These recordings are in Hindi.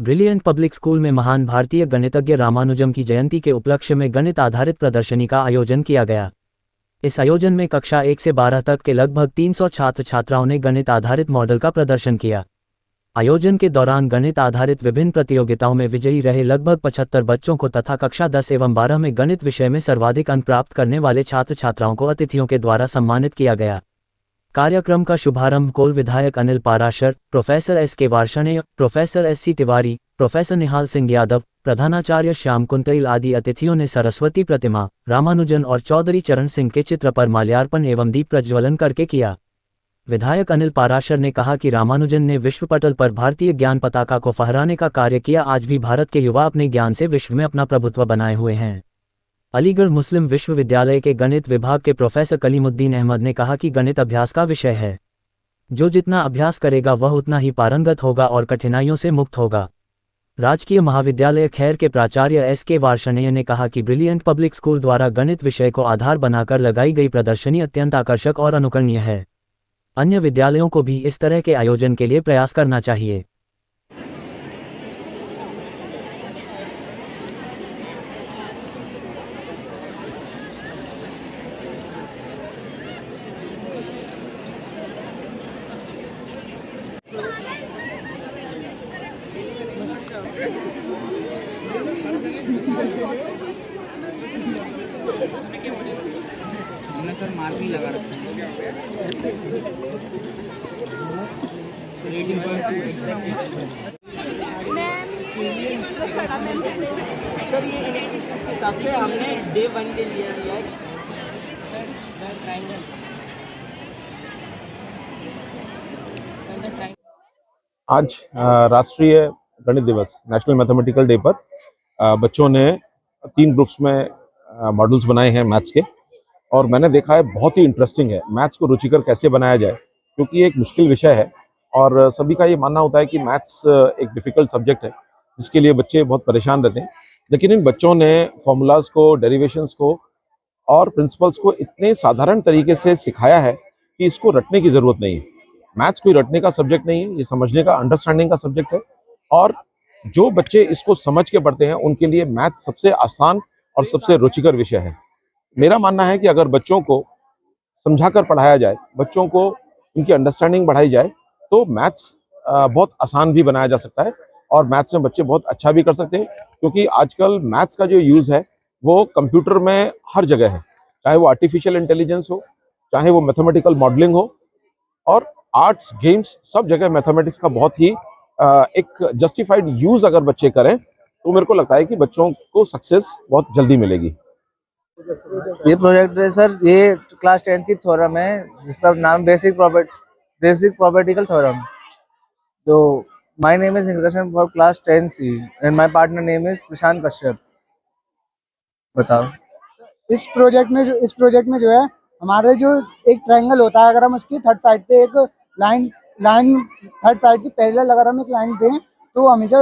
ब्रिलियंट पब्लिक स्कूल में महान भारतीय गणितज्ञ रामानुजम की जयंती के उपलक्ष्य में गणित आधारित प्रदर्शनी का आयोजन किया गया। इस आयोजन में कक्षा 1 से 12 तक के लगभग 300 छात्र छात्राओं ने गणित आधारित मॉडल का प्रदर्शन किया। आयोजन के दौरान गणित आधारित विभिन्न प्रतियोगिताओं में विजयी रहे लगभग 75 बच्चों को तथा कक्षा 10 एवं 12 में गणित विषय में सर्वाधिक अंक प्राप्त करने वाले छात्र छात्राओं को अतिथियों के द्वारा सम्मानित किया गया। कार्यक्रम का शुभारंभ कोल विधायक Anil Parashar, professor S.K. Varshney, professor S.C. Tiwari, professor Nihal Singh Yadav, प्रधानाचार्य श्याम कुंतैल आदि अतिथियों ने सरस्वती प्रतिमा, रामानुजन और चौधरी चरण सिंह के चित्र पर माल्यार्पण एवं दीप प्रज्वलन करके किया। विधायक अनिल पाराशर ने कहा कि रामानुजन ने विश्व पटल पर भारतीय ज्ञान पताका को फहराने का कार्य किया। आज भी भारत के युवा अपने ज्ञान से विश्व में अपना प्रभुत्व बनाए हुए हैं। अलीगढ़ मुस्लिम विश्वविद्यालय के गणित विभाग के प्रोफेसर कलीमुद्दीन अहमद ने कहा कि गणित अभ्यास का विषय है। जो जितना अभ्यास करेगा वह उतना ही पारंगत होगा और कठिनाइयों से मुक्त होगा। राजकीय महाविद्यालय खैर के प्राचार्य S.K. वार्ष्णेय ने कहा कि ब्रिलियंट पब्लिक स्कूल द्वारा गणित विषय को आधार बनाकर लगाई गई प्रदर्शनी अत्यंत आकर्षक और अनुकरणीय है। अन्य विद्यालयों को भी इस तरह के आयोजन के लिए प्रयास करना चाहिए। हमने सर मार्क भी लगा रखा है। सर ये इलेक्ट्रिशियन के हिसाब से हमने डे 1 के लिए लिया है। आज राष्ट्रीय गणित दिवस नेशनल मैथमेटिकल डे पर बच्चों ने 3 ग्रुप्स में मॉडल्स बनाए हैं मैथ्स के, और मैंने देखा है बहुत ही इंटरेस्टिंग है मैथ्स को रुचिकर कैसे बनाया जाए, क्योंकि ये एक मुश्किल विषय है और सभी का ये मानना होता है कि मैथ्स एक डिफ़िकल्ट सब्जेक्ट है जिसके लिए बच्चे बहुत परेशान रहते हैं। लेकिन इन बच्चों ने फॉर्मूलाज को, डेरिवेशंस को और प्रिंसिपल्स को इतने साधारण तरीके से सिखाया है कि इसको रटने की ज़रूरत नहीं है। मैथ्स कोई रटने का सब्जेक्ट नहीं है, ये समझने का, अंडरस्टैंडिंग का सब्जेक्ट है। और जो बच्चे इसको समझ के पढ़ते हैं उनके लिए मैथ्स सबसे आसान और सबसे रुचिकर विषय है। मेरा मानना है कि अगर बच्चों को समझाकर पढ़ाया जाए, बच्चों को उनकी अंडरस्टैंडिंग बढ़ाई जाए, तो मैथ्स बहुत आसान भी बनाया जा सकता है और मैथ्स में बच्चे बहुत अच्छा भी कर सकते हैं, क्योंकि आजकल मैथ्स का जो यूज़ है वो कंप्यूटर में हर जगह है, चाहे वो आर्टिफिशियल इंटेलिजेंस हो, चाहे वो मैथमेटिकल मॉडलिंग हो, और आर्ट्स, गेम्स, सब जगह मैथमेटिक्स का बहुत ही एक जस्टिफाइड यूज़ अगर बच्चे करें तो मेरे को लगता है कि बच्चों को सक्सेस बहुत जल्दी मिलेगी। ये प्रोजेक्ट है सर, ये क्लास 10 की थ्योरम है जिसका नाम बेसिक प्रॉपर्टिकल थ्योरम। तो my name is Nikarshan for class 10C and my partner name is Prashant Kashyap. बताओ। इस प्रोजेक्ट में जो है हमारे जो एक ट्रायंगल होता है, अगर हम उसकी थर्ड साइड पे एक लाइन थर्ड साइड की पैरेलल अगर हम एक लाइन दें तो हमेशा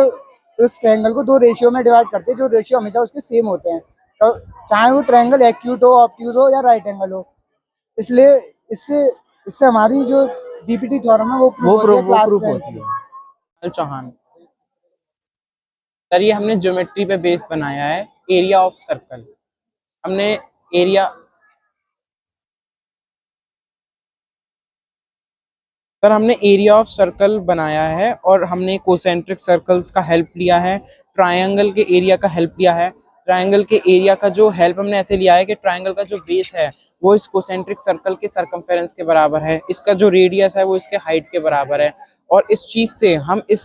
उस ट्रायंगल को 2 रेशियो में डिवाइड करते हैं, जो रेशियो हमेशा उसके सेम होते हैं, तो चाहे वो ट्रायंगल एक्यूट हो, ऑब्ट्यूज हो या राइट एंगल हो। इसलिए इससे हमारी जो डीपीटी थ्योरम है वो प्रूफ होती है। चौहान सर, ये हमने ज्योमेट्री पे बेस बनाया है। एरिया ऑफ सर्कल हमने एरिया ऑफ सर्कल बनाया है और हमने कोसेंट्रिक सर्कल्स का हेल्प लिया है, ट्रायंगल के एरिया का हेल्प लिया है। ट्रायंगल के एरिया का जो हेल्प हमने ऐसे लिया है कि ट्रायंगल का जो बेस है वो इस कोसेंट्रिक सर्कल के सर्कमफेरेंस के बराबर है, इसका जो रेडियस है वो इसके हाइट के बराबर है। और इस चीज़ से हम इस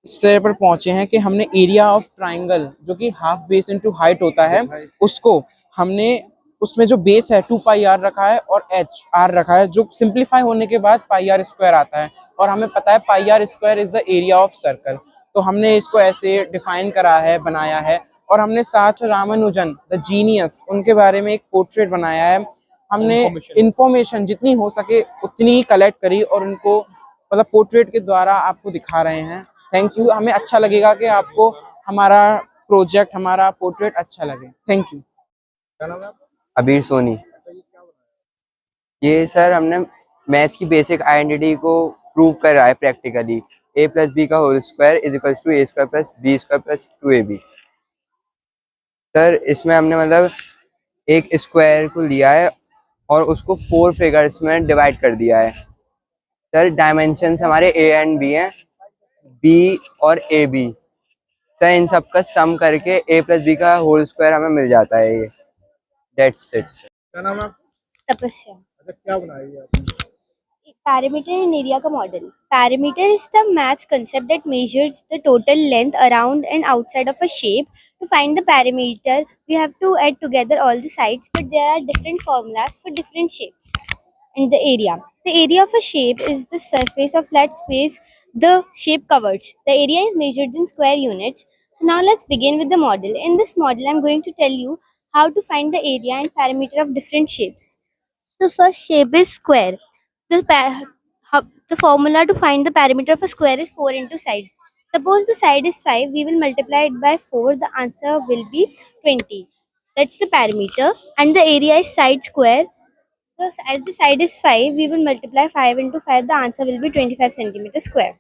स्टेप पर पहुंचे हैं कि हमने एरिया ऑफ ट्रायंगल जो कि हाफ बेस इनटू हाइट होता है, उसको हमने उसमें जो बेस है 2πr रखा है और r रखा है, जो सिंप्लीफाई होने के बाद πr² आता है। और हमें पता है πr² is the area of circle. तो हमने इसको ऐसे डिफाइन करा है, बनाया है। और हमने साथ रामानुजन द जीनियस उनके बारे में एक पोर्ट्रेट बनाया है। हमने इंफॉर्मेशन जितनी हो सके उतनी कलेक्ट करी और उनको मतलब पोर्ट्रेट के द्वारा आपको दिखा रहे हैं। Thank you. हमें अच्छा लगेगा कि आपको हमारा प्रोजेक्ट, हमारा पोर्ट्रेट अच्छा लगे। Thank you. अबीर सोनी। ये सर हमने मैथ्स की बेसिक आइडेंटिटी को प्रूव करा है प्रैक्टिकली। a प्लस बी का whole square is equal to a square plus b square plus 2ab। Sir इसमें हमने मतलब एक स्क्वायर को लिया है और उसको 4 फिगर्स में डिवाइड कर दिया है। सर डायमेंशंस हमारे a एंड b हैं, b और ab। सर इन सब का सम करके a प्लस बी का होल स्क्वायर हमें मिल जाता है ये। That's it. क्या नाम है तपस्या। अच्छा, क्या बनाई है आपने? Parameter and area का model. Parameter is the math concept that measures the total length around and outside of a shape. To find the parameter, we have to add together all the sides, but there are different formulas for different shapes. And the area of a shape is the surface of flat space the shape covers. The area is measured in square units. So now let's begin with the model. In this model, I'm going to tell you how to find the area and parameter of different shapes. The first shape is square. The formula to find the parameter of a square is 4 into side. Suppose the side is 5, we will multiply it by 4. The answer will be 20. That's the parameter. And the area is side square. So as the side is 5, we will multiply 5 into 5. The answer will be 25 centimeter square.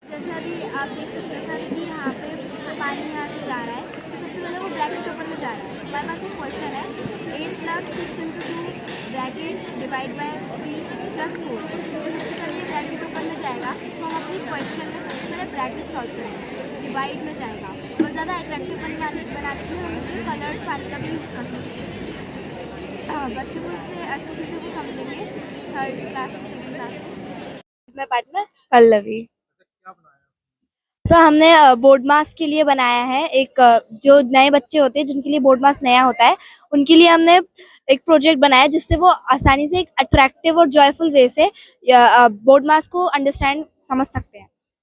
जैसे अभी आप देख सकते हैं सर कि यहाँ पे पानी यहाँ से जा रहा है, तो सबसे पहले वो ब्रैकेट ऊपर में जा रहा है। हमारे पास एक क्वेश्चन है 8 + 6 × 2 ब्रैकेट डिवाइड बाय 3 + 4। तो सबसे पहले ये ब्रैकेट ऊपर में जाएगा, तो हम अपनी क्वेश्चन में सबसे पहले ब्रैकेट सॉल्व करेंगे, डिवाइड में जाएगा। और ज़्यादा अट्रैक्टिव बनाने के लिए हम इसमें कलर्ड पानी का भी यूज़ कर सकते हैं। बच्चों को इससे अच्छे से वो समझेंगे, 3rd क्लास की 2nd क्लास की। मैं पार्ट में पल्लवी। हमने बोर्ड मास के लिए बनाया है एक जो नए बच्चे होते हैं जिनके लिए बोर्ड मास नया होता है, उनके लिए हमने एक प्रोजेक्ट बनाया जिससे वो आसानी से एक अट्रैक्टिव और जॉयफुल वे से बोर्ड मास को अंडरस्टैंड समझ सकते हैं।